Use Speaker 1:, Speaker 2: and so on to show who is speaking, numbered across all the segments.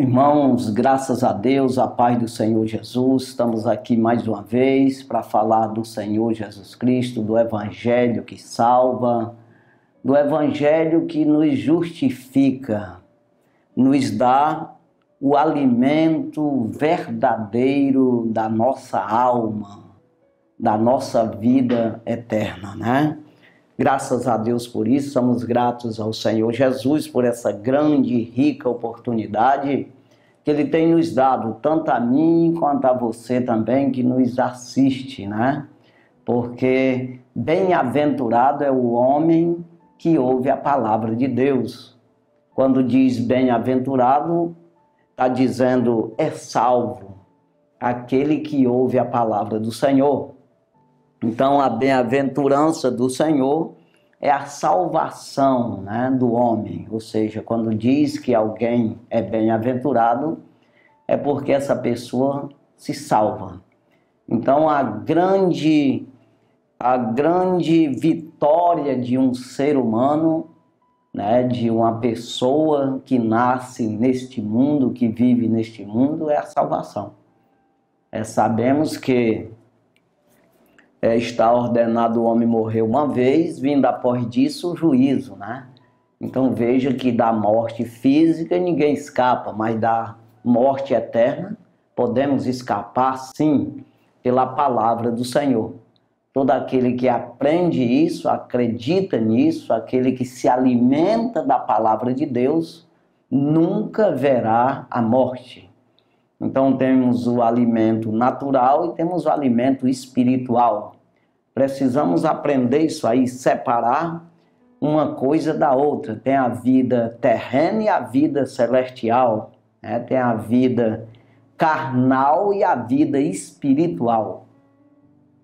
Speaker 1: Irmãos, graças a Deus, a paz do Senhor Jesus, estamos aqui mais uma vez para falar do Senhor Jesus Cristo, do Evangelho que salva, do Evangelho que nos justifica, nos dá o alimento verdadeiro da nossa alma, da nossa vida eterna, né? Graças a Deus por isso, somos gratos ao Senhor Jesus por essa grande e rica oportunidade que Ele tem nos dado, tanto a mim quanto a você também que nos assiste, né? Porque bem-aventurado é o homem que ouve a palavra de Deus. Quando diz bem-aventurado, está dizendo é salvo aquele que ouve a palavra do Senhor. Então, a bem-aventurança do Senhor é a salvação, né, do homem. Ou seja, quando diz que alguém é bem-aventurado, é porque essa pessoa se salva. Então, a grande vitória de um ser humano, né, de uma pessoa que nasce neste mundo, que vive neste mundo, é a salvação. Sabemos que está ordenado o homem morrer uma vez, vindo após disso o juízo, né? Então veja que da morte física ninguém escapa, mas da morte eterna podemos escapar sim, pela palavra do Senhor. Todo aquele que aprende isso, acredita nisso, aquele que se alimenta da palavra de Deus, nunca verá a morte. Então temos o alimento natural e temos o alimento espiritual. Precisamos aprender isso aí, separar uma coisa da outra. Tem a vida terrena e a vida celestial, né? Tem a vida carnal e a vida espiritual.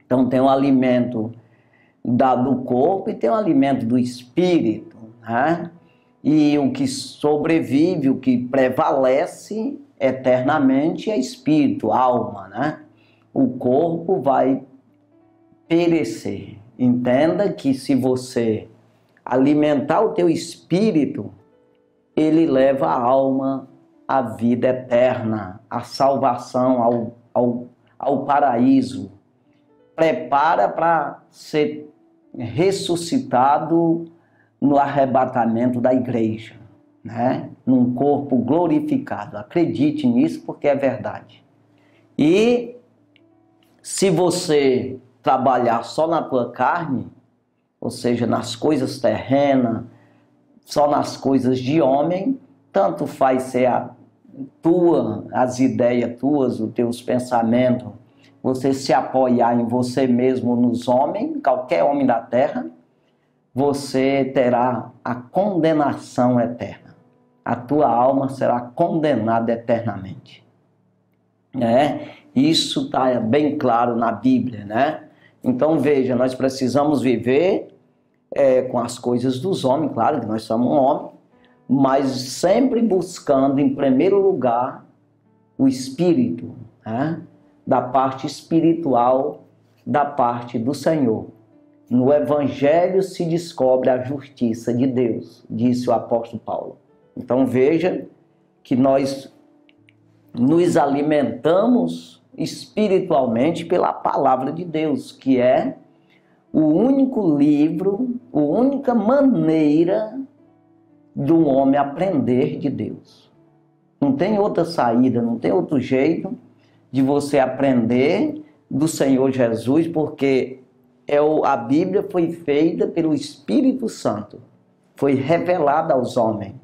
Speaker 1: Então tem o alimento do corpo e tem o alimento do espírito, né? E o que sobrevive, o que prevalece eternamente é espírito, alma, né? O corpo vai perecer. Entenda que se você alimentar o teu espírito, ele leva a alma à vida eterna, à salvação, ao paraíso. Prepara para ser ressuscitado no arrebatamento da igreja, né? Num corpo glorificado. Acredite nisso porque é verdade. E se você trabalhar só na tua carne, ou seja, nas coisas terrenas, só nas coisas de homem, tanto faz ser as ideias tuas, os teus pensamentos, você se apoiar em você mesmo, nos homens, qualquer homem da terra, você terá a condenação eterna. A tua alma será condenada eternamente. Isso está bem claro na Bíblia, né? Então veja, nós precisamos viver com as coisas dos homens, claro que nós somos um homem, mas sempre buscando em primeiro lugar o Espírito, né? Da parte espiritual, da parte do Senhor. No Evangelho se descobre a justiça de Deus, disse o apóstolo Paulo. Então veja que nós nos alimentamos espiritualmente pela palavra de Deus, que é o único livro, a única maneira do homem aprender de Deus. Não tem outra saída, não tem outro jeito de você aprender do Senhor Jesus, porque a Bíblia foi feita pelo Espírito Santo, foi revelada aos homens.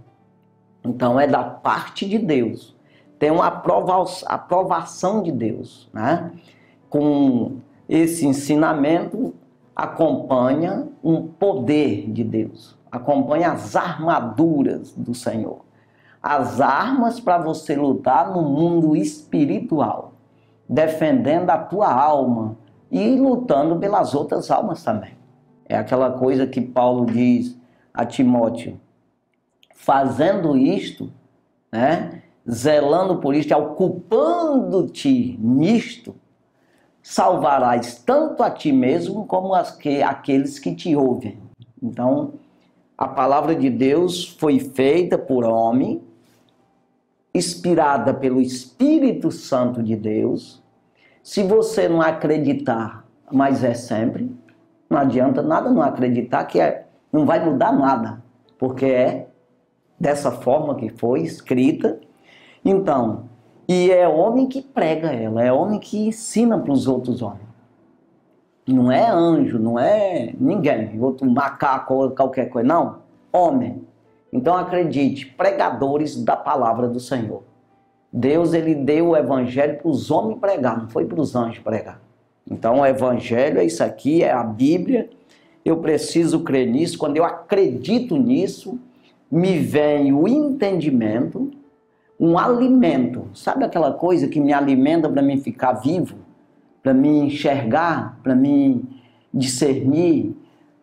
Speaker 1: Então é da parte de Deus. Tem uma aprovação de Deus, né? Com esse ensinamento acompanha um poder de Deus, acompanha as armaduras do Senhor, as armas para você lutar no mundo espiritual, defendendo a tua alma e lutando pelas outras almas também. É aquela coisa que Paulo diz a Timóteo: fazendo isto, né? Zelando por isto, ocupando-te nisto, salvarás tanto a ti mesmo como aqueles que te ouvem. Então, a palavra de Deus foi feita por homem, inspirada pelo Espírito Santo de Deus. Se você não acreditar, mas é sempre, não adianta nada não acreditar que não vai mudar nada, porque é dessa forma que foi escrita. Então, e é homem que prega ela, é homem que ensina para os outros homens. Não é anjo, não é ninguém, outro macaco ou qualquer coisa, não. Homem. Então acredite, pregadores da palavra do Senhor. Deus, ele deu o evangelho para os homens pregar, não foi para os anjos pregar. Então o evangelho é isso aqui, é a Bíblia. Eu preciso crer nisso. Quando eu acredito nisso, me vem o entendimento, um alimento. Sabe aquela coisa que me alimenta para mim ficar vivo? Para mim enxergar, para mim discernir,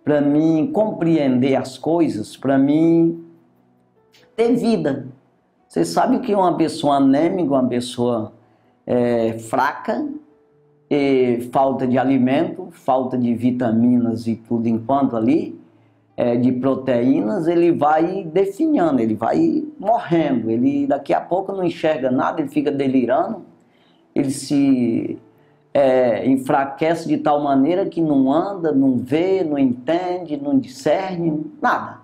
Speaker 1: para mim compreender as coisas, para mim ter vida. Você sabe que uma pessoa anêmica, uma pessoa fraca, falta de alimento, falta de vitaminas e tudo enquanto ali, de proteínas, ele vai definhando, ele vai morrendo, ele daqui a pouco não enxerga nada, ele fica delirando, ele se enfraquece de tal maneira que não anda, não vê, não entende, não discerne, nada,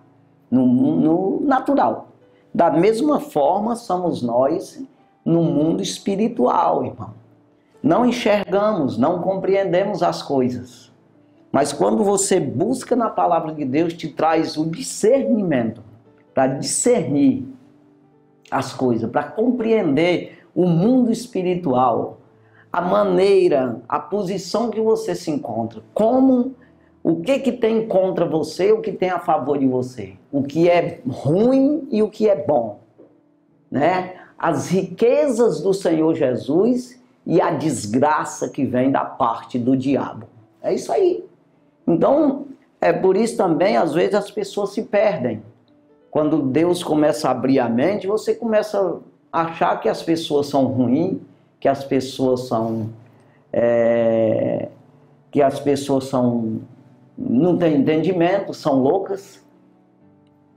Speaker 1: no natural. Da mesma forma somos nós no mundo espiritual, irmão. Não enxergamos, não compreendemos as coisas. Mas quando você busca na palavra de Deus, te traz o discernimento para discernir as coisas, para compreender o mundo espiritual, a maneira, a posição que você se encontra, o que tem contra você, o que tem a favor de você, o que é ruim e o que é bom, né? As riquezas do Senhor Jesus e a desgraça que vem da parte do diabo. É isso aí. Então, é por isso também, às vezes, as pessoas se perdem. Quando Deus começa a abrir a mente, você começa a achar que as pessoas são ruins, que as pessoas não têm entendimento, são loucas,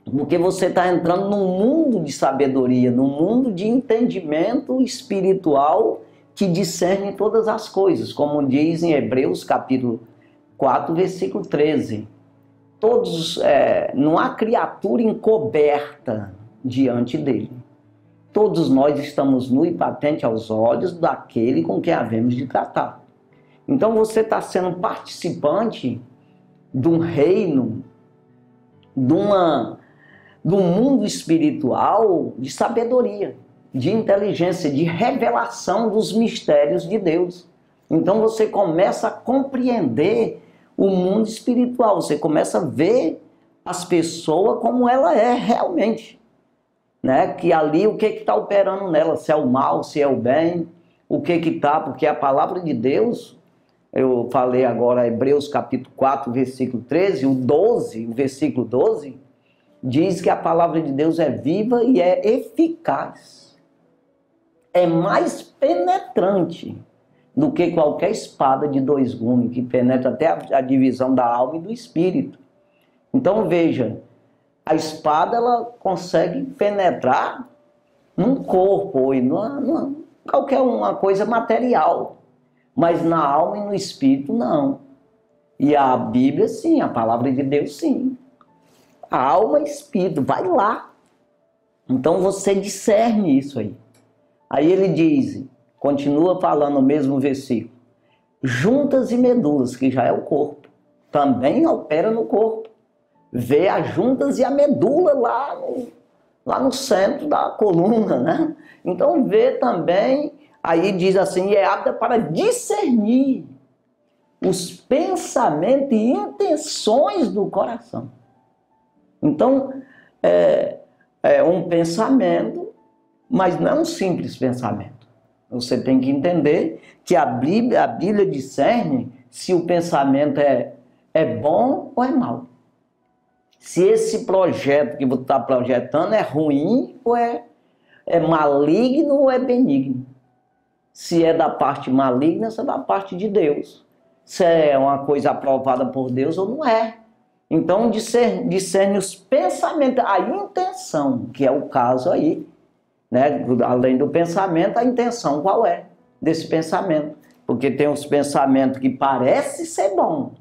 Speaker 1: porque você está entrando num mundo de sabedoria, num mundo de entendimento espiritual que discerne todas as coisas, como diz em Hebreus capítulo 4, versículo 13. Não há criatura encoberta diante dele. Todos nós estamos nu e patente aos olhos daquele com quem havemos de tratar. Então você está sendo participante de um reino, de um mundo espiritual de sabedoria, de inteligência, de revelação dos mistérios de Deus. Então você começa a compreender o mundo espiritual, você começa a ver as pessoas como ela é realmente. Né? Que ali o que está operando nela, se é o mal, se é o bem, o que está, porque a palavra de Deus, eu falei agora Hebreus capítulo 4, versículo 13, o versículo 12, diz que a palavra de Deus é viva e é eficaz, é mais penetrante do que qualquer espada de dois gumes, que penetra até a divisão da alma e do espírito. Então veja, a espada ela consegue penetrar num corpo ou em qualquer uma coisa material, mas na alma e no espírito não. E a Bíblia sim, a palavra de Deus sim. A alma e espírito, vai lá. Então você discerne isso aí. Aí ele diz, continua falando o mesmo versículo, juntas e medulas, que já é o corpo, também opera no corpo. Vê as juntas e a medula lá no centro da coluna, né? Então vê também, aí diz assim, é apta para discernir os pensamentos e intenções do coração. Então, é um pensamento, mas não é um simples pensamento. Você tem que entender que a Bíblia discerne se o pensamento é bom ou é mau. Se esse projeto que você está projetando é ruim ou é maligno ou é benigno. Se é da parte maligna, se é da parte de Deus. Se é uma coisa aprovada por Deus ou não é. Então discerne os pensamentos, a intenção, que é o caso aí né? Além do pensamento, a intenção qual é desse pensamento. Porque tem os pensamentos que parecem ser bom,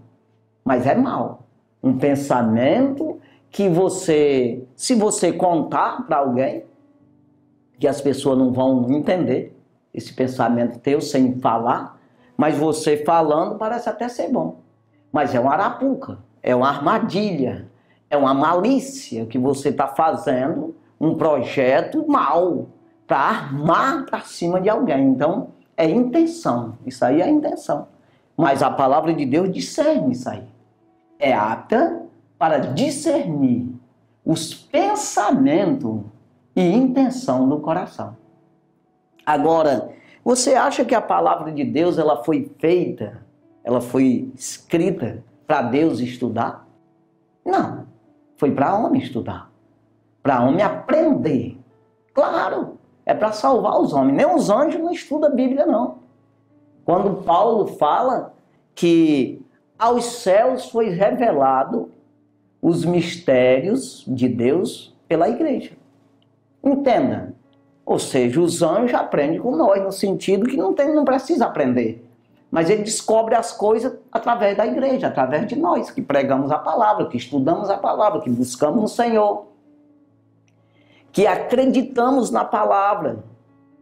Speaker 1: mas é mal. Um pensamento que você, se você contar para alguém, que as pessoas não vão entender esse pensamento teu sem falar, mas você falando parece até ser bom. Mas é uma arapuca, é uma armadilha, é uma malícia que você está fazendo, um projeto mal para armar para cima de alguém. Então, é intenção, isso aí é intenção. Mas a palavra de Deus discerne isso aí. É apta para discernir os pensamentos e intenção do coração. Agora, você acha que a palavra de Deus ela foi feita, ela foi escrita para Deus estudar? Não, foi para homem estudar, para homem aprender. Claro, é para salvar os homens. Nem os anjos não estudam a Bíblia, não. Quando Paulo fala que aos céus foi revelado os mistérios de Deus pela igreja. Entenda. Ou seja, os anjos aprendem com nós, no sentido que não precisa aprender. Mas ele descobre as coisas através da igreja, através de nós, que pregamos a palavra, que estudamos a palavra, que buscamos o Senhor, que acreditamos na palavra,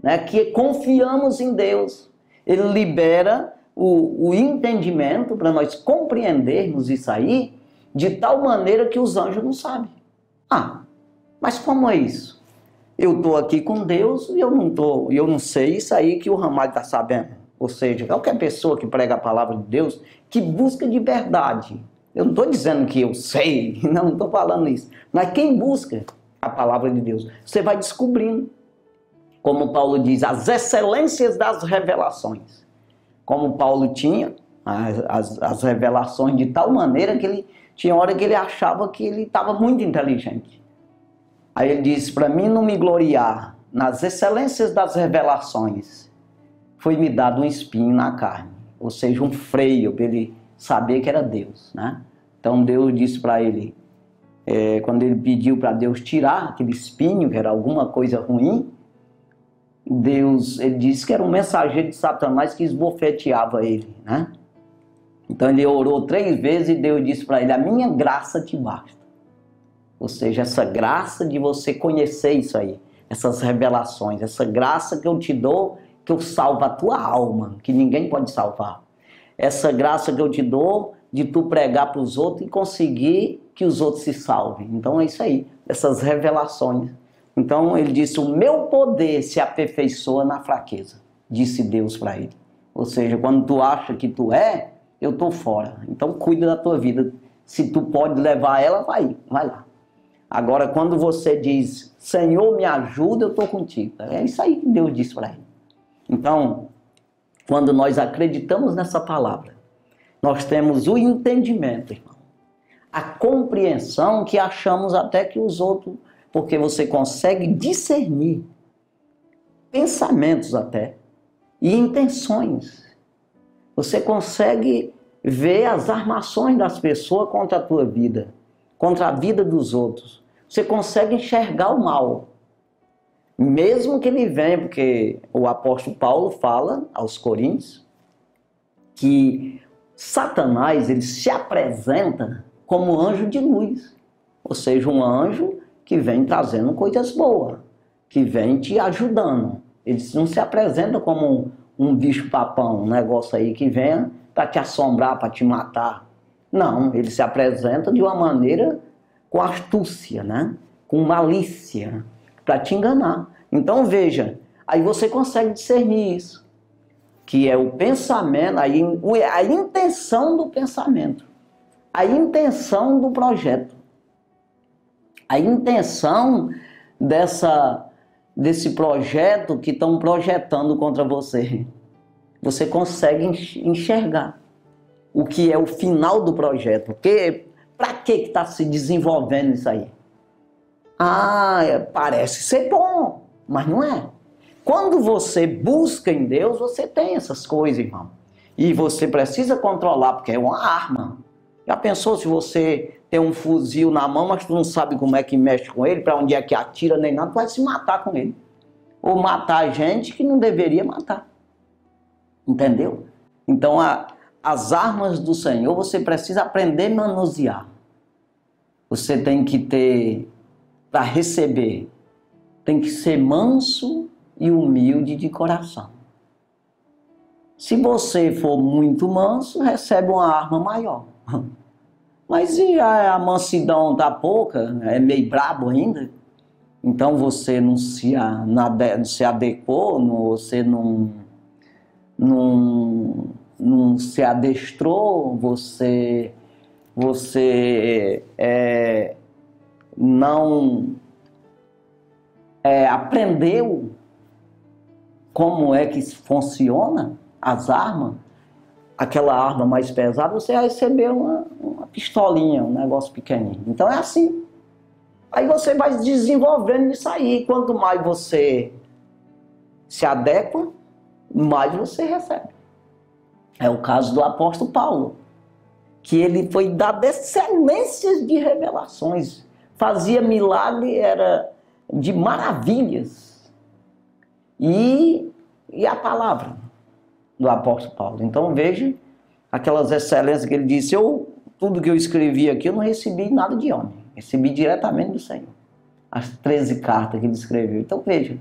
Speaker 1: né? Que confiamos em Deus. Ele libera o entendimento para nós compreendermos isso aí, de tal maneira que os anjos não sabem. Ah, mas como é isso? Eu estou aqui com Deus e eu não sei isso aí que o Ramalho está sabendo. Ou seja, qualquer pessoa que prega a palavra de Deus, que busca de verdade. Eu não estou dizendo que eu sei, não estou falando isso. Mas quem busca a palavra de Deus, você vai descobrindo. Como Paulo diz, as excelências das revelações. Como Paulo tinha as revelações de tal maneira que ele tinha hora que ele achava que ele estava muito inteligente. Aí ele diz, para mim não me gloriar nas excelências das revelações, foi-me dado um espinho na carne, ou seja, um freio para ele saber que era Deus, né? Então Deus disse para ele, quando ele pediu para Deus tirar aquele espinho, que era alguma coisa ruim, ele disse que era um mensageiro de Satanás que esbofeteava ele, né? Então ele orou 3 vezes e Deus disse para ele, a minha graça te basta. Ou seja, essa graça de você conhecer isso aí, essas revelações, essa graça que eu te dou, que eu salvo a tua alma, que ninguém pode salvar. Essa graça que eu te dou de tu pregar para os outros e conseguir que os outros se salvem. Então é isso aí, essas revelações. Então ele disse, o meu poder se aperfeiçoa na fraqueza, disse Deus para ele. Ou seja, quando tu acha que tu eu estou fora. Então cuida da tua vida. Se tu pode levar ela, vai lá. Agora, quando você diz, Senhor, me ajuda, eu estou contigo. É isso aí que Deus disse para ele. Então, quando nós acreditamos nessa palavra, nós temos o entendimento, irmão. A compreensão que achamos até que os outros, porque você consegue discernir pensamentos até e intenções. Você consegue ver as armações das pessoas contra a tua vida, contra a vida dos outros. Você consegue enxergar o mal. Mesmo que ele venha, porque o apóstolo Paulo fala aos Coríntios que Satanás ele se apresenta como anjo de luz. Ou seja, um anjo que vem trazendo coisas boas, que vem te ajudando. Ele não se apresenta como um bicho-papão, um negócio aí que vem para te assombrar, para te matar. Não, ele se apresenta de uma maneira com astúcia, né? Com malícia, para te enganar. Então veja, aí você consegue discernir isso, que é o pensamento, a intenção do pensamento, a intenção do projeto, a intenção desse projeto que estão projetando contra você. Você consegue enxergar o que é o final do projeto. Porque para que está se desenvolvendo isso aí? Parece ser bom, mas não é. Quando você busca em Deus, você tem essas coisas, irmão. E você precisa controlar, porque é uma arma. Já pensou se você tem um fuzil na mão, mas tu não sabe como é que mexe com ele, para onde é que atira, nem nada, tu vai se matar com ele. ou matar gente que não deveria matar. Entendeu? Então, as armas do Senhor você precisa aprender a manusear. Você tem que ter, para receber, tem que ser manso e humilde de coração. Se você for muito manso, recebe uma arma maior. Mas se a mansidão está pouca, é meio brabo ainda, então você não se adequou, você não se adestrou, você não aprendeu como é que funciona as armas, aquela arma mais pesada, você vai receber uma pistolinha, um negócio pequenininho. Então é assim. Aí você vai desenvolvendo isso aí. Quanto mais você se adequa, mais você recebe. É o caso do apóstolo Paulo, que ele foi dado excelências de revelações, fazia milagre, era de maravilhas. E a palavra do apóstolo Paulo. Então veja aquelas excelências que ele disse, tudo que eu escrevi aqui, eu não recebi nada de homem, recebi diretamente do Senhor. As 13 cartas que ele escreveu. Então veja,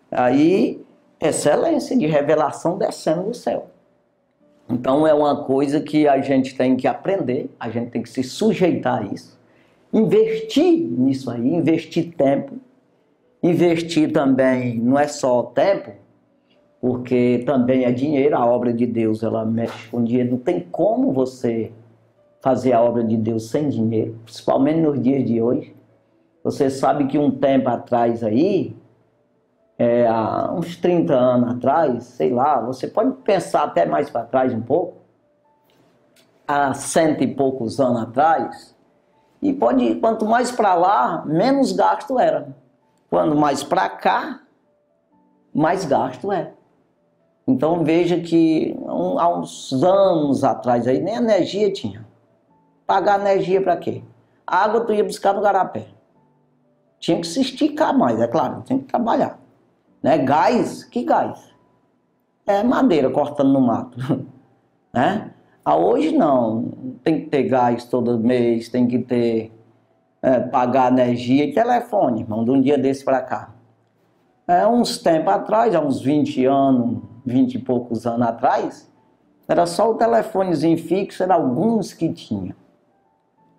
Speaker 1: aí excelência de revelação descendo do céu. Então é uma coisa que a gente tem que aprender, a gente tem que se sujeitar a isso, investir nisso aí, investir tempo, investir também, não é só tempo, porque também é dinheiro, a obra de Deus, ela mexe com dinheiro, não tem como você fazer a obra de Deus sem dinheiro, principalmente nos dias de hoje. Você sabe que um tempo atrás aí, há uns 30 anos atrás, sei lá, você pode pensar até mais para trás um pouco, há 100 e poucos anos atrás, e quanto mais para lá, menos gasto era. Quanto mais para cá, mais gasto é. Então veja que há uns anos atrás aí nem energia tinha. Pagar energia para quê? A água tu ia buscar no garapé. Tinha que se esticar mais, é claro, tinha que trabalhar. Né? Gás, que gás? É madeira cortando no mato. Né? Hoje não, tem que ter gás todo mês, tem que ter, pagar energia e telefone, irmão, de um dia desse para cá. Uns tempos atrás, há uns 20 anos, 20 e poucos anos atrás, era só o telefonezinho fixo, era alguns que tinha.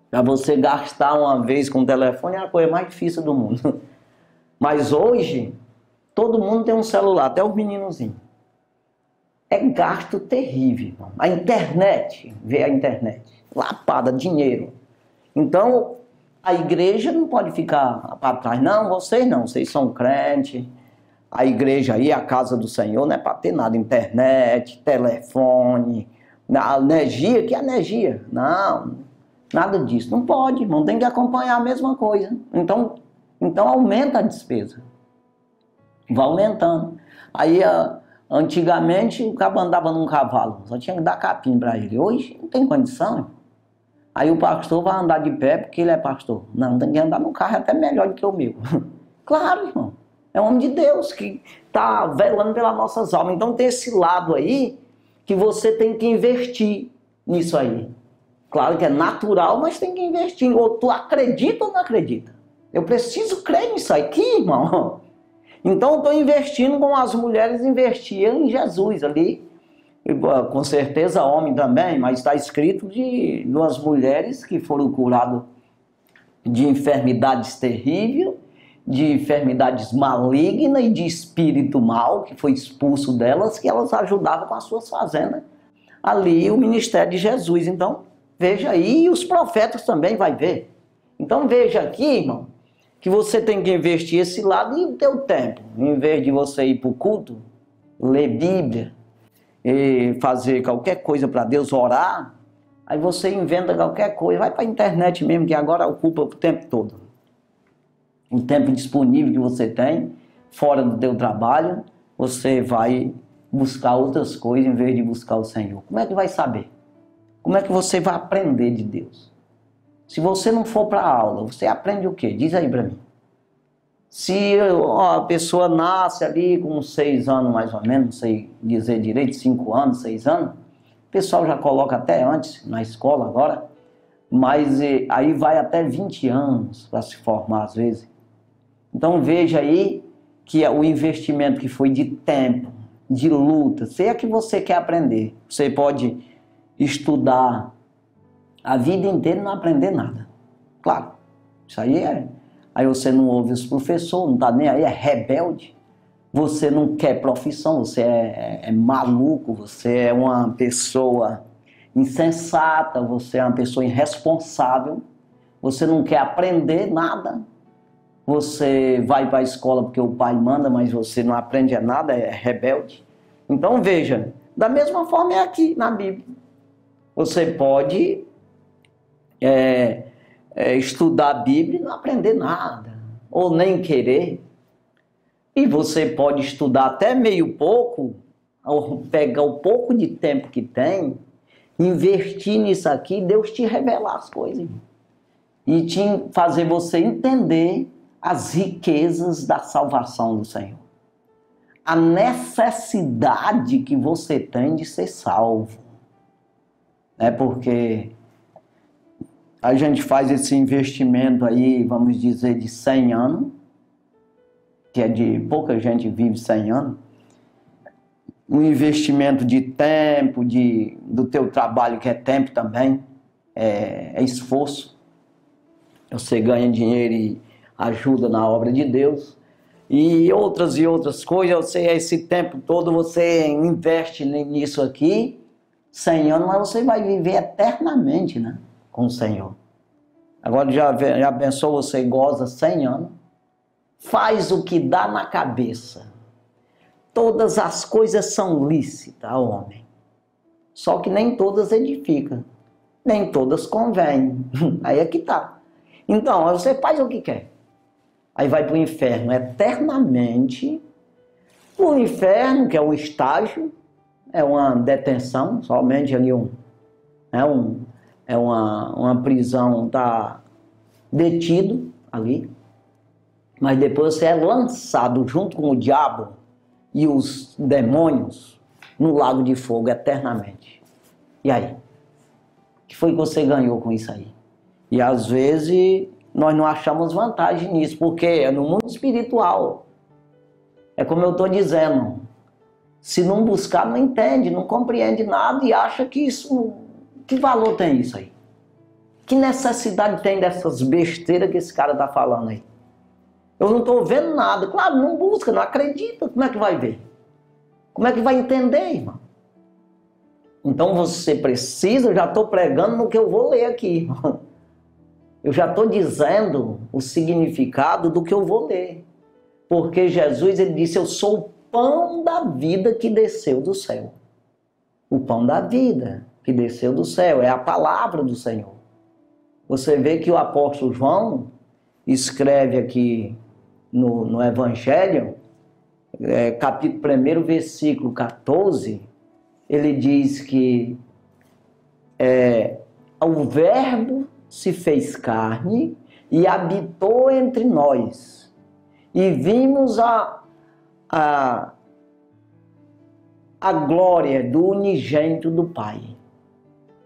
Speaker 1: Para você gastar uma vez com o telefone é a coisa mais difícil do mundo. Mas hoje, todo mundo tem um celular, até os meninozinhos. É gasto terrível, irmão. A internet, vê a internet, lapada, dinheiro. Então, a igreja não pode ficar para trás. Não, vocês são crentes. A igreja aí, a casa do Senhor, não é para ter nada. Internet, telefone, a energia, que energia? Não, nada disso. Não pode, irmão, tem que acompanhar a mesma coisa. Então aumenta a despesa. Vai aumentando. Aí, antigamente, o cabo andava num cavalo, só tinha que dar capim para ele. Hoje, não tem condição. Aí o pastor vai andar de pé porque ele é pastor. Não, tem que andar no carro, é até melhor do que o meu. Claro, irmão. É um homem de Deus que está velando pelas nossas almas. Então tem esse lado aí que você tem que investir nisso aí. Claro que é natural, mas tem que investir. Ou tu acredita ou não acredita? Eu preciso crer nisso aqui, irmão. Então eu estou investindo como as mulheres investiam em Jesus ali. E, com certeza homem também, mas está escrito de duas mulheres que foram curadas de enfermidades terríveis, de enfermidades malignas e de espírito mal, que foi expulso delas, que elas ajudavam com as suas fazendas. Ali o ministério de Jesus. Então, veja aí, e os profetas também vai ver. Então, veja aqui, irmão, que você tem que investir esse lado e o teu tempo. Em vez de você ir para o culto, ler Bíblia, e fazer qualquer coisa para Deus, orar, aí você inventa qualquer coisa, vai para a internet mesmo, que agora ocupa o tempo todo. O tempo disponível que você tem, fora do teu trabalho, você vai buscar outras coisas em vez de buscar o Senhor. Como é que vai saber? Como é que você vai aprender de Deus? Se você não for para a aula, você aprende o quê? Diz aí para mim. Se a pessoa nasce ali com 6 anos mais ou menos, não sei dizer direito, 5 anos, 6 anos, o pessoal já coloca até antes na escola agora, mas aí vai até 20 anos para se formar às vezes. Então veja aí que o investimento que foi de tempo, de luta, se é que você quer aprender, você pode estudar a vida inteira e não aprender nada. Claro, isso aí é... Aí você não ouve os professores, não está nem aí, é rebelde. Você não quer profissão, você é maluco, você é uma pessoa insensata, você é uma pessoa irresponsável, você não quer aprender nada. Você vai para a escola porque o pai manda, mas você não aprende nada, é rebelde. Então veja, da mesma forma é aqui na Bíblia. Você pode estudar a Bíblia e não aprender nada, ou nem querer. E você pode estudar até meio pouco, ou pegar o pouco de tempo que tem, investir nisso aqui, Deus te revelar as coisas. E te fazer você entender as riquezas da salvação do Senhor. A necessidade que você tem de ser salvo. Porque a gente faz esse investimento aí, vamos dizer, de 100 anos, que é de pouca gente vive 100 anos, um investimento de tempo, do teu trabalho, que é tempo também, é esforço. Você ganha dinheiro e ajuda na obra de Deus, e outras coisas, esse tempo todo você investe nisso aqui, 100 anos, mas você vai viver eternamente, né? Com o Senhor. Agora já pensou, você goza 100 anos, faz o que dá na cabeça. Todas as coisas são lícitas ao homem. Só que nem todas edificam, nem todas convêm. Aí é que tá. Então, você faz o que quer. Aí vai para o inferno eternamente. O inferno, que é um estágio, é uma detenção, somente ali uma prisão, está detido ali, mas depois você é lançado junto com o diabo e os demônios no lago de fogo eternamente. E aí? O que foi que você ganhou com isso aí? E às vezes nós não achamos vantagem nisso, porque é no mundo espiritual. É como eu estou dizendo, se não buscar, não entende, não compreende nada e acha que isso... Que valor tem isso aí? Que necessidade tem dessas besteiras que esse cara está falando aí? Eu não estou vendo nada. Claro, não busca, não acredita. Como é que vai ver? Como é que vai entender, irmão? Então você precisa, eu já estou pregando no que eu vou ler aqui. Eu já estou dizendo o significado do que eu vou ler. Porque Jesus, ele disse, eu sou o pão da vida que desceu do céu. O pão da vida que desceu do céu, é a palavra do Senhor. Você vê que o apóstolo João escreve aqui no Evangelho, capítulo 1, versículo 14, ele diz que o Verbo se fez carne e habitou entre nós, e vimos a glória do unigênito do Pai,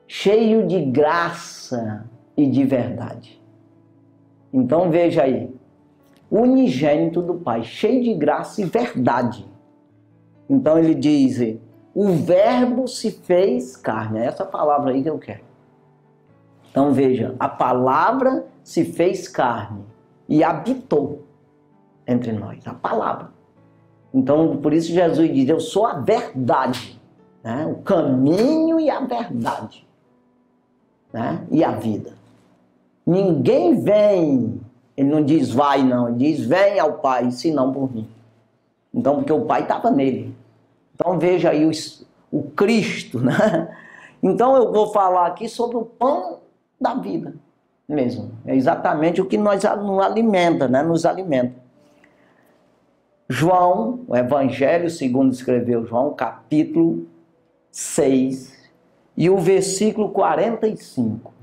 Speaker 1: cheio de graça e de verdade. Então veja aí, unigênito do Pai, cheio de graça e verdade. Então ele diz, o Verbo se fez carne, é essa palavra aí que eu quero. Então veja, a palavra se fez carne e habitou entre nós, a palavra. Então por isso Jesus diz, eu sou a verdade, né? O caminho e a verdade, né? E a vida. Ninguém vem, ele não diz vai não, ele diz vem ao Pai, senão por mim. Então porque o Pai estava nele. Então veja aí o Cristo, né? Então eu vou falar aqui sobre o pão da vida mesmo. É exatamente o que nos alimenta, né? Nos alimenta. João, o Evangelho segundo escreveu João, capítulo 6 e o versículo 45.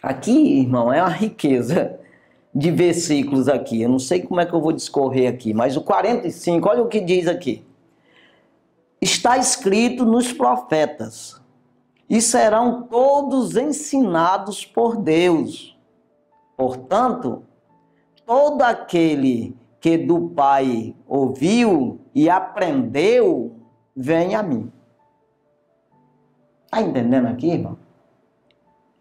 Speaker 1: Aqui, irmão, é uma riqueza. de versículos aqui. Eu não sei como é que eu vou discorrer aqui, mas o 45, olha o que diz aqui. Está escrito nos profetas, e serão todos ensinados por Deus. Portanto, todo aquele que do Pai ouviu e aprendeu, vem a mim. Está entendendo aqui, irmão?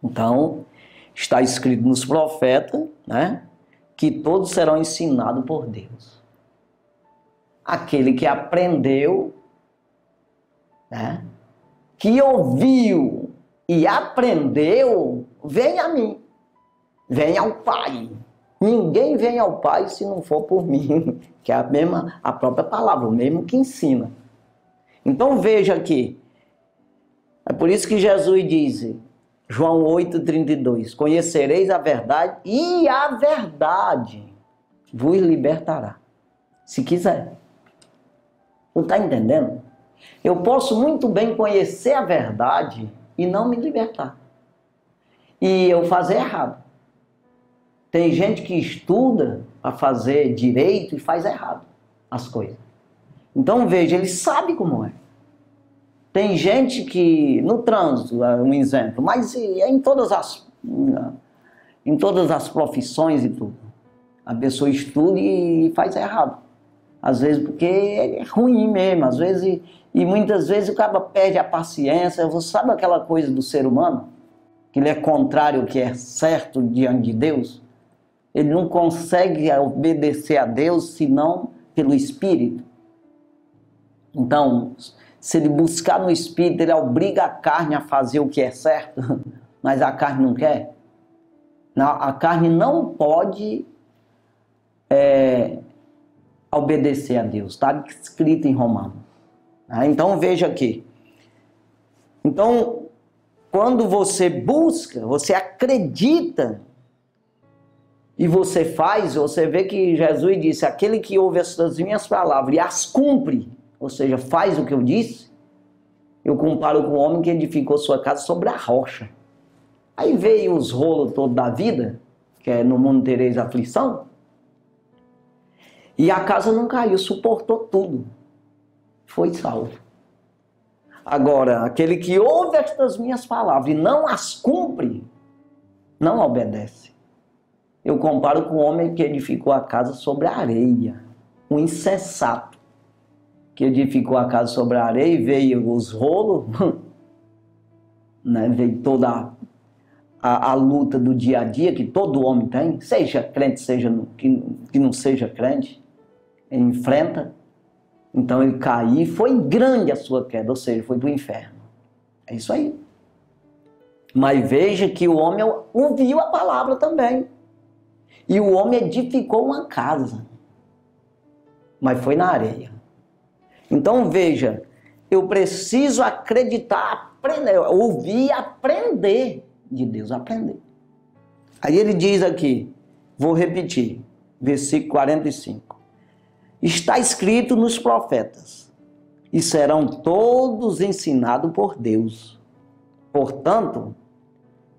Speaker 1: Então, está escrito nos profetas, né, que todos serão ensinados por Deus. Aquele que aprendeu, né, que ouviu e aprendeu, vem a mim. Vem ao Pai. Ninguém vem ao Pai se não for por mim, que é a própria palavra, o mesmo que ensina. Então veja aqui, é por isso que Jesus diz, João 8,32, conhecereis a verdade e a verdade vos libertará, se quiser. Não está entendendo? Eu posso muito bem conhecer a verdade e não me libertar. E eu fazer errado. Tem gente que estuda para fazer direito e faz errado as coisas. Então veja, ele sabe como é. Tem gente que, no trânsito, é um exemplo, mas é em todas as profissões e tudo. A pessoa estuda e faz errado. Às vezes porque é ruim mesmo, às vezes, e muitas vezes o cara perde a paciência. Você sabe aquela coisa do ser humano? Que ele é contrário ao que é certo diante de Deus? Ele não consegue obedecer a Deus senão pelo Espírito. Então, se ele buscar no Espírito, ele obriga a carne a fazer o que é certo, mas a carne não quer. A carne não pode obedecer a Deus. Está escrito em Romanos. Então veja aqui. Então, quando você busca, você acredita e você faz, você vê que Jesus disse, aquele que ouve estas minhas palavras e as cumpre, ou seja, faz o que eu disse, eu comparo com o homem que edificou sua casa sobre a rocha. Aí veio os rolos todos da vida, que é no mundo tereis aflição, e a casa não caiu, suportou tudo. Foi salvo. Agora, aquele que ouve estas minhas palavras e não as cumpre, não obedece. Eu comparo com o homem que edificou a casa sobre a areia, um insensato, que edificou a casa sobre a areia e veio os rolos, né? Veio toda a luta do dia a dia que todo homem tem, seja crente, seja que não seja crente, ele enfrenta. Então ele caiu, foi grande a sua queda, ou seja, foi do inferno. É isso aí. Mas veja que o homem ouviu a palavra também. E o homem edificou uma casa, mas foi na areia. Então veja, eu preciso acreditar, aprender, ouvir e aprender de Deus, aprender. Aí ele diz aqui, vou repetir, versículo 45. Está escrito nos profetas, e serão todos ensinados por Deus. Portanto,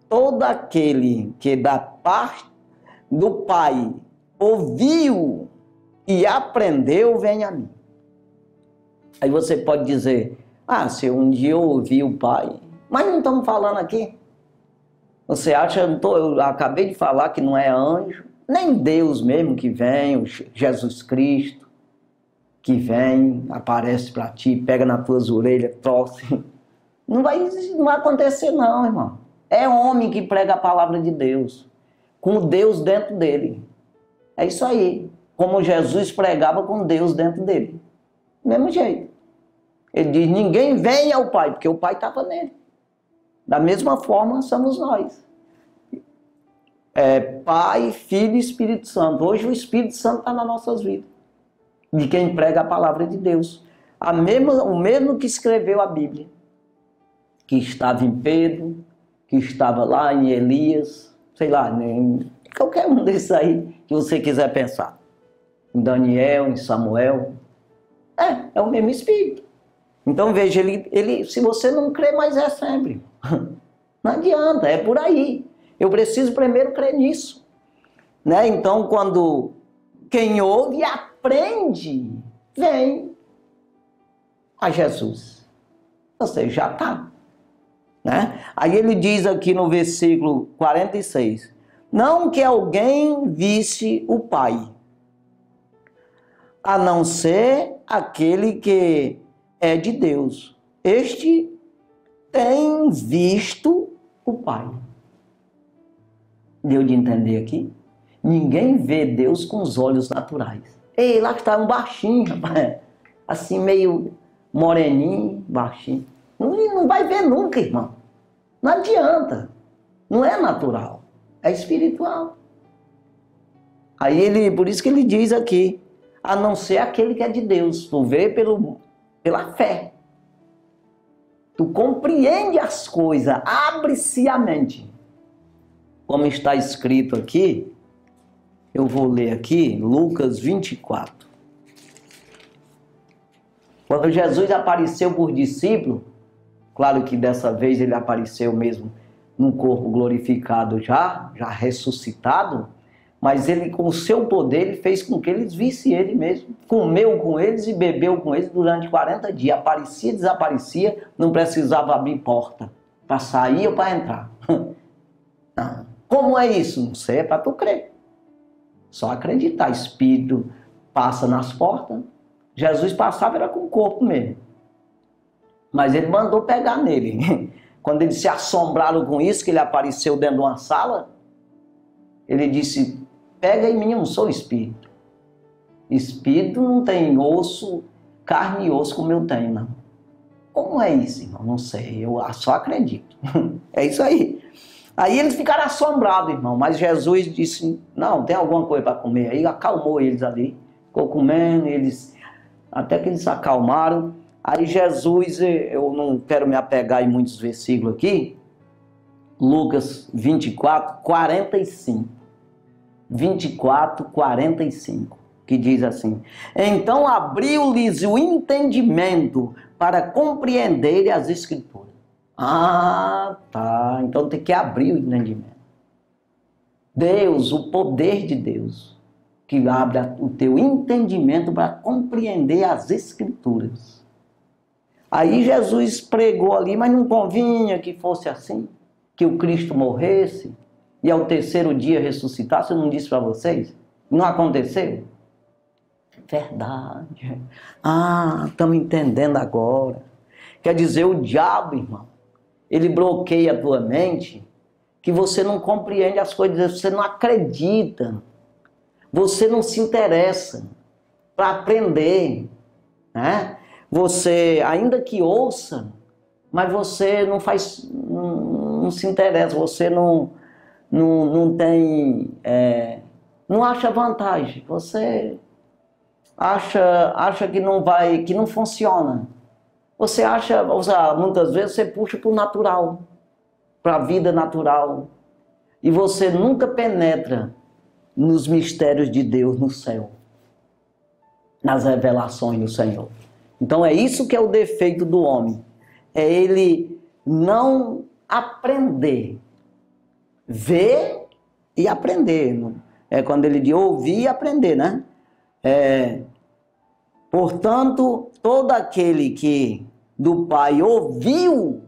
Speaker 1: todo aquele que da parte do Pai ouviu e aprendeu, vem a mim. Aí você pode dizer, se um dia eu ouvi o Pai, mas não estamos falando aqui. Você acha, eu acabei de falar que não é anjo, nem Deus mesmo que vem, o Jesus Cristo, que vem, aparece para ti, pega nas tuas orelhas, torce. Não vai acontecer não, irmão. É homem que prega a palavra de Deus, com Deus dentro dele. É isso aí. Como Jesus pregava com Deus dentro dele. Do mesmo jeito. Ele diz, ninguém vem ao Pai, porque o Pai estava nele. Da mesma forma, somos nós. Pai, Filho e Espírito Santo. Hoje o Espírito Santo está nas nossas vidas. De quem prega a palavra de Deus. O mesmo que escreveu a Bíblia. Que estava em Pedro, que estava lá em Elias, sei lá, em qualquer um desses aí que você quiser pensar. Em Daniel, em Samuel. É o mesmo Espírito. Então veja, ele, se você não crê, mas é sempre. Não adianta, é por aí. Eu preciso primeiro crer nisso. né? Então, quando quem ouve e aprende, vem a Jesus. Ou seja, já está. Né? Aí ele diz aqui no versículo 46, não que alguém visse o Pai, a não ser aquele que é de Deus. Este tem visto o Pai. Deu de entender aqui? Ninguém vê Deus com os olhos naturais. Ei, lá que está um baixinho, rapaz. Assim meio moreninho, baixinho. Não vai ver nunca, irmão. Não adianta. Não é natural. É espiritual. Aí por isso que ele diz aqui, a não ser aquele que é de Deus. Tu vê pela fé. Tu compreende as coisas, abre-se a mente. Como está escrito aqui, eu vou ler aqui, Lucas 24. Quando Jesus apareceu por discípulo, claro que dessa vez ele apareceu mesmo num corpo glorificado já ressuscitado, mas ele com o seu poder ele fez com que eles vissem ele mesmo. Comeu com eles e bebeu com eles durante 40 dias. Aparecia, desaparecia, não precisava abrir porta para sair ou para entrar. Não. Como é isso? Não sei, é para tu crer. Só acreditar. Espírito passa nas portas. Jesus passava era com o corpo mesmo. Mas ele mandou pegar nele. Quando eles se assombraram com isso, que ele apareceu dentro de uma sala, ele disse, pega em mim, eu não sou espírito. Espírito não tem osso, carne e osso como eu tenho, não. Como é isso, irmão? Não sei, eu só acredito. É isso aí. Aí eles ficaram assombrados, irmão, mas Jesus disse, não, tem alguma coisa para comer. Aí acalmou eles ali, ficou comendo, até que eles se acalmaram. Aí Jesus, eu não quero me apegar em muitos versículos aqui, Lucas 24, 45. 24, 45, que diz assim, então abriu-lhes o entendimento para compreenderem as Escrituras. Ah, tá, então tem que abrir o entendimento. Deus, o poder de Deus, que abre o teu entendimento para compreender as Escrituras. Aí Jesus pregou ali, mas não convinha que fosse assim, que o Cristo morresse e ao terceiro dia ressuscitasse. Eu não disse para vocês? Não aconteceu? Verdade. Ah, estamos entendendo agora. Quer dizer, o diabo, irmão, ele bloqueia a tua mente, que você não compreende as coisas, você não acredita, você não se interessa para aprender, né? Você, ainda que ouça, mas você não se interessa, você não tem, não acha vantagem, você acha que não vai, que não funciona. Você acha, muitas vezes você puxa para o natural, para a vida natural, e você nunca penetra nos mistérios de Deus no céu, nas revelações do Senhor. Então é isso que é o defeito do homem, é ele não aprender, ver e aprender. É quando ele diz ouvir e aprender, né? Portanto, todo aquele que do Pai ouviu.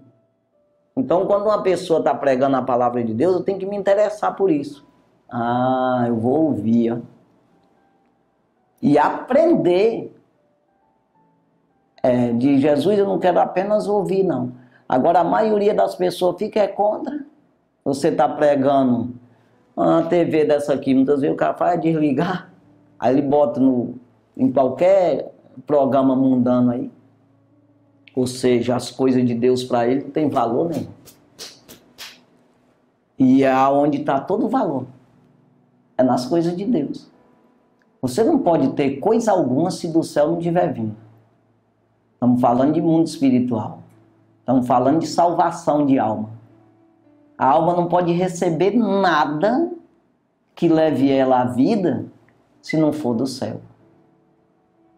Speaker 1: Então, quando uma pessoa está pregando a palavra de Deus, eu tenho que me interessar por isso. Ah, eu vou ouvir, ó. E aprender. De Jesus eu não quero apenas ouvir, não. Agora, a maioria das pessoas fica contra. Você está pregando uma TV dessa aqui, muitas vezes o cara faz desligar, aí ele bota em qualquer programa mundano aí. Ou seja, as coisas de Deus para ele não tem valor nenhum. E é onde está todo o valor. É nas coisas de Deus. Você não pode ter coisa alguma se do céu não estiver vindo. Estamos falando de mundo espiritual. Estamos falando de salvação de alma. A alma não pode receber nada que leve ela à vida se não for do céu.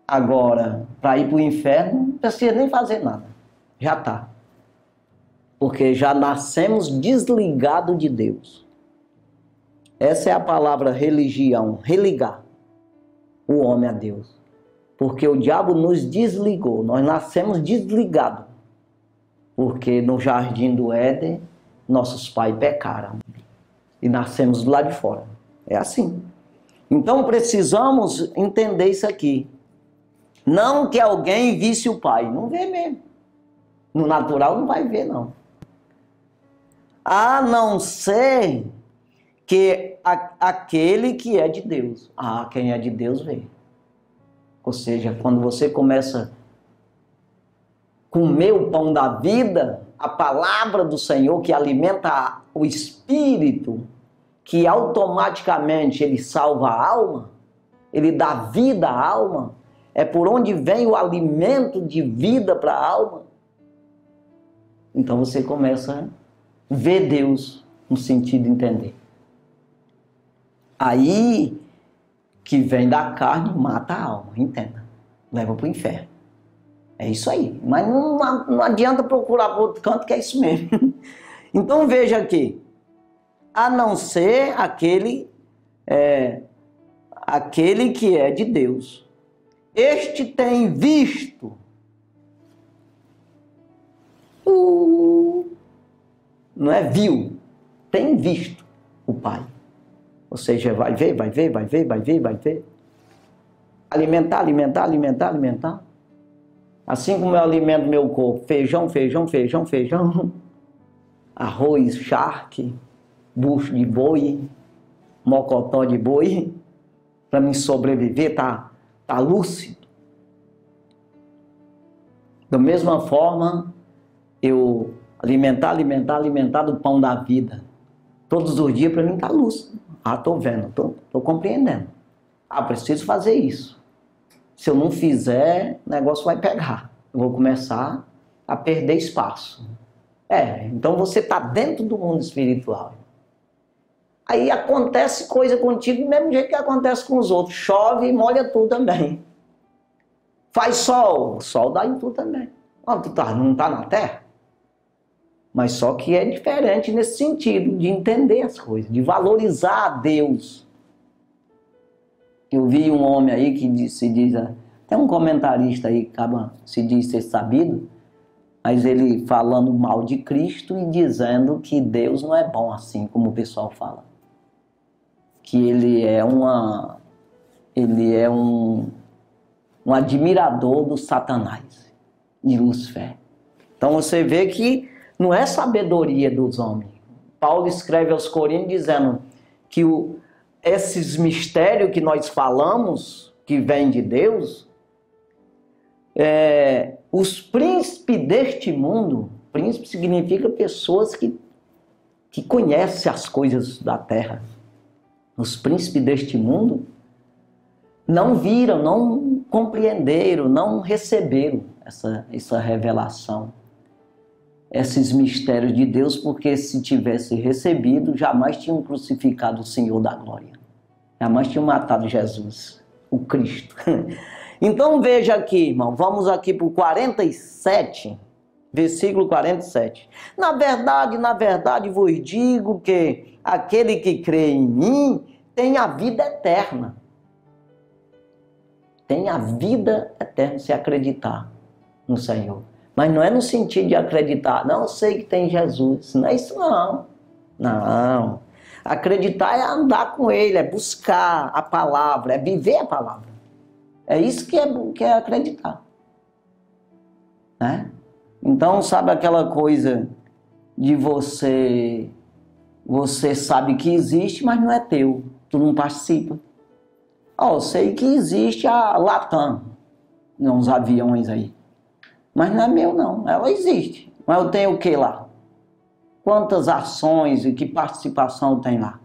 Speaker 1: Agora, para ir para o inferno, não precisa nem fazer nada. Já está. Porque já nascemos desligados de Deus. Essa é a palavra religião, religar o homem a Deus. Porque o diabo nos desligou, nós nascemos desligados. Porque no jardim do Éden, nossos pais pecaram e nascemos do lado de fora. É assim. Então precisamos entender isso aqui. Não que alguém visse o pai, não vê mesmo. No natural não vai ver, não. A não ser que aquele que é de Deus. Ah, quem é de Deus vê. Ou seja, quando você começa a comer o pão da vida, a palavra do Senhor que alimenta o espírito, que automaticamente ele salva a alma, ele dá vida à alma, é por onde vem o alimento de vida para a alma. Então você começa a ver Deus no sentido de entender. Aí que vem da carne, mata a alma, entenda. Leva para o inferno. É isso aí. Mas não adianta procurar para outro canto, que é isso mesmo. Então veja aqui. A não ser aquele que é de Deus. Este tem visto. Não é viu. Tem visto o Pai. Ou seja, vai ver. Alimentar. Assim como eu alimento meu corpo, feijão. Arroz, charque, bucho de boi, mocotó de boi, para mim sobreviver, tá lúcido. Da mesma forma, eu alimentar do pão da vida. Todos os dias para mim tá lúcido. Ah, tô vendo, tô compreendendo. Ah, preciso fazer isso. Se eu não fizer, o negócio vai pegar. Eu vou começar a perder espaço. Então você está dentro do mundo espiritual. Aí acontece coisa contigo do mesmo jeito que acontece com os outros. Chove e molha tu também. Faz sol, o sol dá em tu também. Não está na terra? Mas só que é diferente nesse sentido, de entender as coisas, de valorizar a Deus. Eu vi um homem aí que se diz, tem um comentarista aí que se diz ser sabido, mas ele falando mal de Cristo e dizendo que Deus não é bom assim, como o pessoal fala. Que ele é um admirador do Satanás, de Lúcifer. Então você vê que não é sabedoria dos homens. Paulo escreve aos Coríntios dizendo que esses mistérios que nós falamos, que vêm de Deus, os príncipes deste mundo, príncipe significa pessoas que conhecem as coisas da terra. Os príncipes deste mundo não viram, não compreenderam, não receberam essa revelação, esses mistérios de Deus, porque se tivesse recebido, jamais tinham crucificado o Senhor da glória. Jamais tinham matado Jesus, o Cristo. Então veja aqui, irmão, vamos aqui para o 47, versículo 47. Na verdade vos digo que aquele que crê em mim tem a vida eterna. Tem a vida eterna se acreditar no Senhor. Mas não é no sentido de acreditar, não, eu sei que tem Jesus. Não é isso não. Não. Acreditar é andar com Ele, é buscar a palavra, é viver a palavra. É isso que é acreditar. Né? Então, sabe aquela coisa de você sabe que existe, mas não é teu. Tu não participa. Eu sei que existe a Latam, uns aviões aí. Mas não é meu não, ela existe. Mas eu tenho o que lá? Quantas ações e que participação tem lá?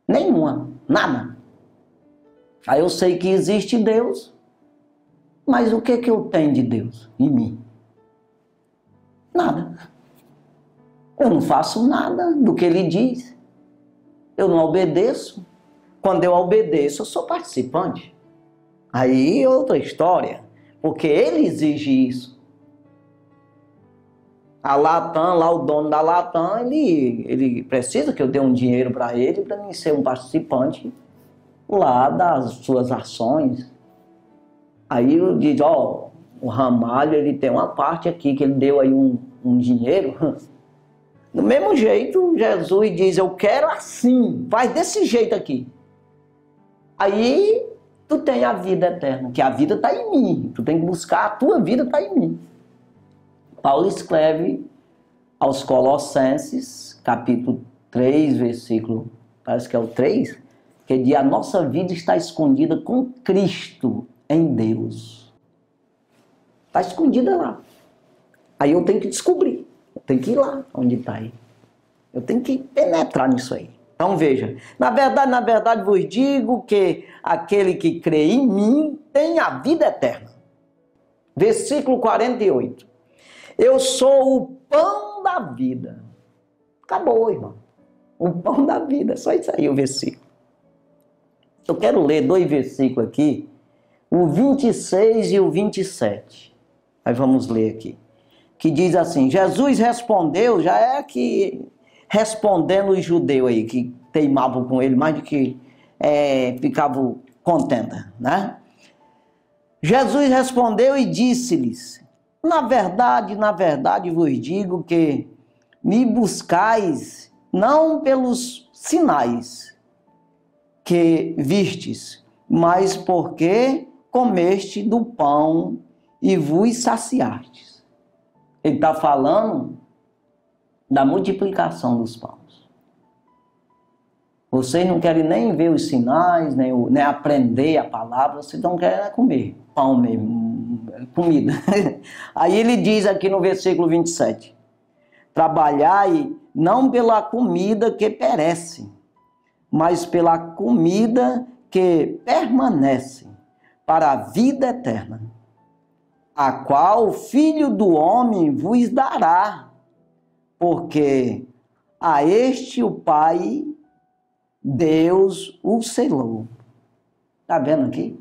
Speaker 1: Nenhuma, nada. Aí eu sei que existe Deus, mas o que eu tenho de Deus em mim? Nada. Eu não faço nada do que Ele diz. Eu não obedeço. Quando eu obedeço, eu sou participante. Aí é outra história, porque Ele exige isso. A Latam, lá o dono da Latam, ele precisa que eu dê um dinheiro para ele mim ser um participante lá das suas ações. Aí eu digo, ó, o Ramalho, ele tem uma parte aqui que ele deu aí um dinheiro. Do mesmo jeito, Jesus diz, eu quero assim, faz desse jeito aqui. Aí tu tem a vida eterna, que a vida está em mim. Tu tem que buscar, a tua vida está em mim. Paulo escreve aos Colossenses, capítulo 3, versículo, parece que é o 3, que diz, a nossa vida está escondida com Cristo em Deus. Está escondida lá. Aí eu tenho que descobrir, eu tenho que ir lá onde está aí. Eu tenho que penetrar nisso aí. Então veja, na verdade vos digo que aquele que crê em mim tem a vida eterna. Versículo 48. Eu sou o pão da vida. Acabou, irmão. O pão da vida, só isso aí o versículo. Eu quero ler 2 versículos aqui, o 26 e o 27. Aí vamos ler aqui. Que diz assim, Jesus respondeu, já é que respondendo os judeus aí, que teimavam com ele, mais do que ficavam contentes, né? Jesus respondeu e disse-lhes, na verdade vos digo que me buscais não pelos sinais que vistes, mas porque comeste do pão e vos saciastes. Ele está falando da multiplicação dos pães. Vocês não querem nem ver os sinais, nem aprender a palavra, vocês não querem comer pão mesmo, comida. Aí ele diz aqui no versículo 27, trabalhai não pela comida que perece, mas pela comida que permanece para a vida eterna, a qual o Filho do Homem vos dará, porque a este o Pai, Deus o selou. Está vendo aqui?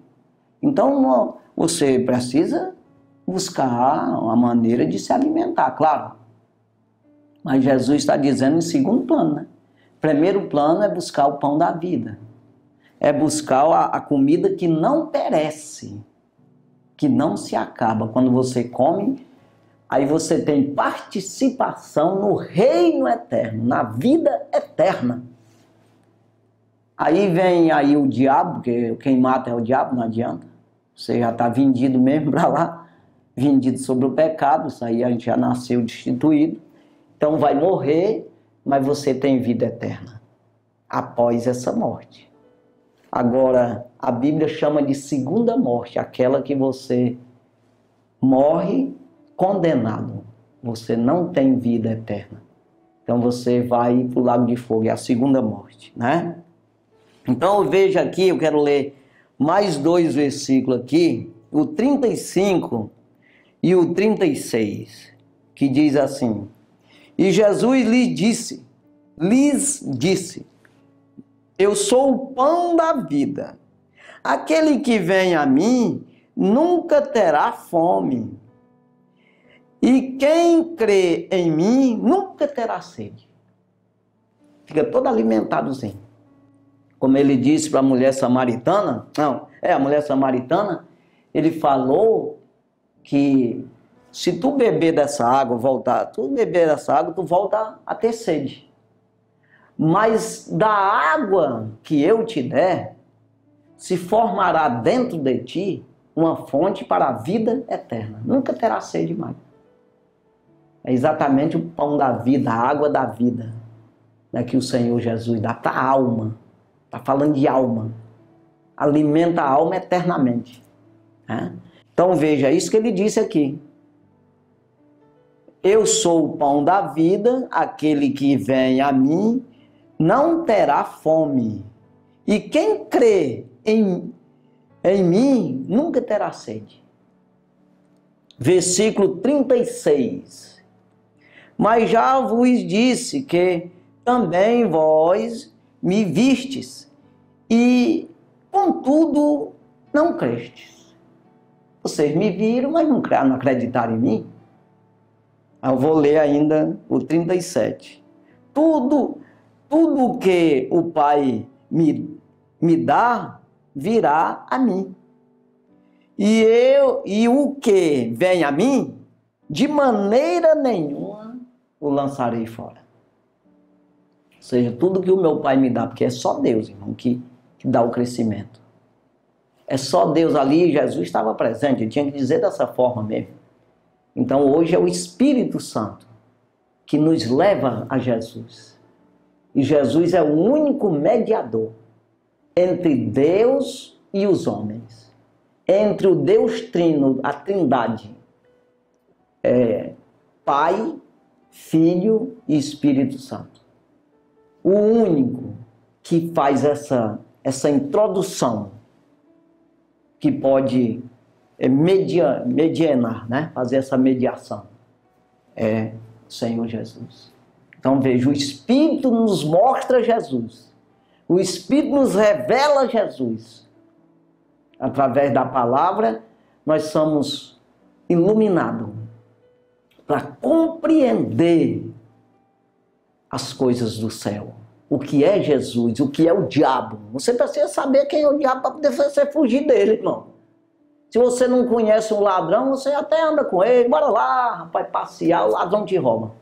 Speaker 1: Então você precisa buscar uma maneira de se alimentar, claro. Mas Jesus está dizendo em segundo plano, né? Primeiro plano é buscar o pão da vida. É buscar a comida que não perece, que não se acaba. Quando você come, aí você tem participação no reino eterno, na vida eterna. Aí vem aí o diabo, porque quem mata é o diabo, não adianta. Você já está vendido mesmo para lá, vendido sobre o pecado, isso aí a gente já nasceu destituído. Então vai morrer, mas você tem vida eterna após essa morte. Agora, a Bíblia chama de segunda morte, aquela que você morre condenado. Você não tem vida eterna. Então você vai para o lago de fogo, é a segunda morte, né? Então veja aqui, eu quero ler mais 2 versículos aqui, o 35 e o 36, que diz assim, e Jesus lhes disse, eu sou o pão da vida, aquele que vem a mim nunca terá fome, e quem crê em mim nunca terá sede. Fica todo alimentadozinho. Como ele disse para a mulher samaritana, a mulher samaritana, ele falou que se tu beber dessa água, tu volta a ter sede. Mas da água que eu te der, se formará dentro de ti uma fonte para a vida eterna. Nunca terá sede mais. É exatamente o pão da vida, a água da vida, né, que o Senhor Jesus dá para a alma. Está falando de alma. Alimenta a alma eternamente. Né? Então veja, isso que ele disse aqui. Eu sou o pão da vida, aquele que vem a mim não terá fome. E quem crê em mim nunca terá sede. Versículo 36. Mas já vos disse que também vós me vistes, e contudo não crestes. Vocês me viram, mas não acreditaram em mim. Eu vou ler ainda o 37. Tudo que o Pai me dá, virá a mim. E o que vem a mim, de maneira nenhuma o lançarei fora. Ou seja, tudo que o meu Pai me dá, porque é só Deus, irmão, que dá o crescimento. É só Deus ali, Jesus estava presente, ele tinha que dizer dessa forma mesmo. Então hoje é o Espírito Santo que nos leva a Jesus. E Jesus é o único mediador entre Deus e os homens. Entre o Deus Trino, a Trindade, Pai, Filho e Espírito Santo. O único que faz essa introdução, que pode mediar, né? Fazer essa mediação, é o Senhor Jesus. Então veja, o Espírito nos mostra Jesus. O Espírito nos revela Jesus. Através da palavra, nós somos iluminados para compreender as coisas do céu. O que é Jesus, o que é o diabo. Você precisa saber quem é o diabo para poder você fugir dele, irmão. Se você não conhece um ladrão, você até anda com ele. Bora lá, rapaz, passear, o ladrão te rouba.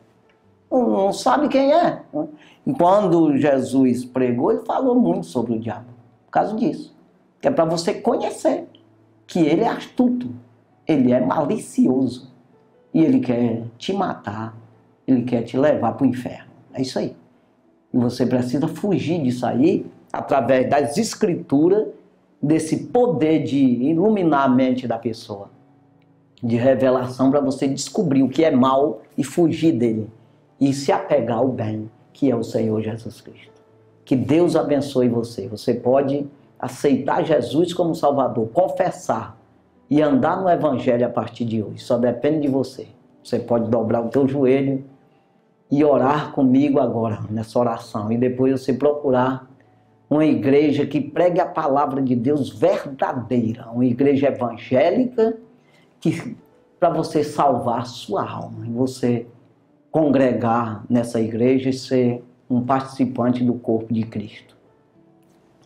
Speaker 1: Não sabe quem é. E quando Jesus pregou, ele falou muito sobre o diabo. Por causa disso. Que é para você conhecer que ele é astuto. Ele é malicioso. E ele quer te matar. Ele quer te levar para o inferno. É isso aí. E você precisa fugir disso aí através das escrituras, desse poder de iluminar a mente da pessoa, de revelação para você descobrir o que é mal e fugir dele e se apegar ao bem, que é o Senhor Jesus Cristo. Que Deus abençoe você. Você pode aceitar Jesus como Salvador, confessar e andar no Evangelho a partir de hoje. Só depende de você. Você pode dobrar o teu joelho e orar comigo agora, nessa oração. E depois você procurar uma igreja que pregue a palavra de Deus verdadeira. Uma igreja evangélica para você salvar a sua alma. E você congregar nessa igreja e ser um participante do corpo de Cristo.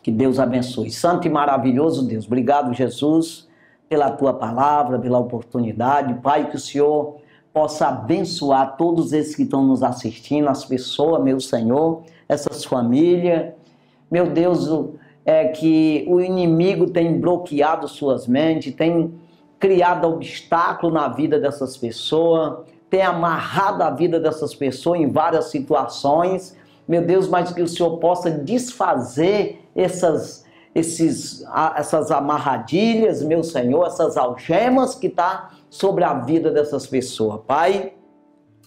Speaker 1: Que Deus abençoe. Santo e maravilhoso Deus. Obrigado, Jesus, pela tua palavra, pela oportunidade. Pai, que o Senhor possa abençoar todos esses que estão nos assistindo, as pessoas, meu Senhor, essas famílias. Meu Deus, que o inimigo tem bloqueado suas mentes, tem criado obstáculo na vida dessas pessoas, tem amarrado a vida dessas pessoas em várias situações. Meu Deus, mas que o Senhor possa desfazer essas amarradilhas, meu Senhor, essas algemas que estão sobre a vida dessas pessoas. Pai,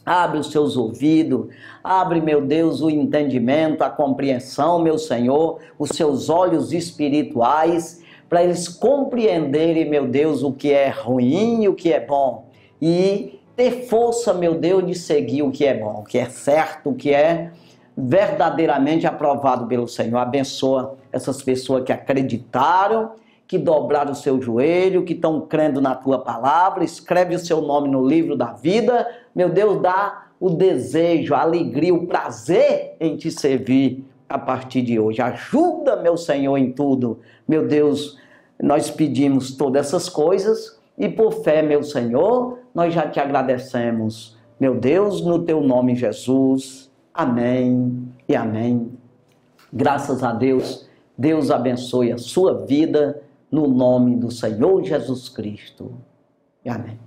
Speaker 1: abre os seus ouvidos, abre, meu Deus, o entendimento, a compreensão, meu Senhor, os seus olhos espirituais, para eles compreenderem, meu Deus, o que é ruim e o que é bom. E ter força, meu Deus, de seguir o que é bom, o que é certo, o que é verdadeiramente aprovado pelo Senhor. Abençoa essas pessoas que acreditaram, que dobraram o seu joelho, que estão crendo na tua palavra. Escreve o seu nome no livro da vida. Meu Deus, dá o desejo, a alegria, o prazer em te servir a partir de hoje. Ajuda, meu Senhor, em tudo. Meu Deus, nós pedimos todas essas coisas e por fé, meu Senhor, nós já te agradecemos. Meu Deus, no teu nome, Jesus. Amém e amém. Graças a Deus. Deus abençoe a sua vida no nome do Senhor Jesus Cristo. Amém.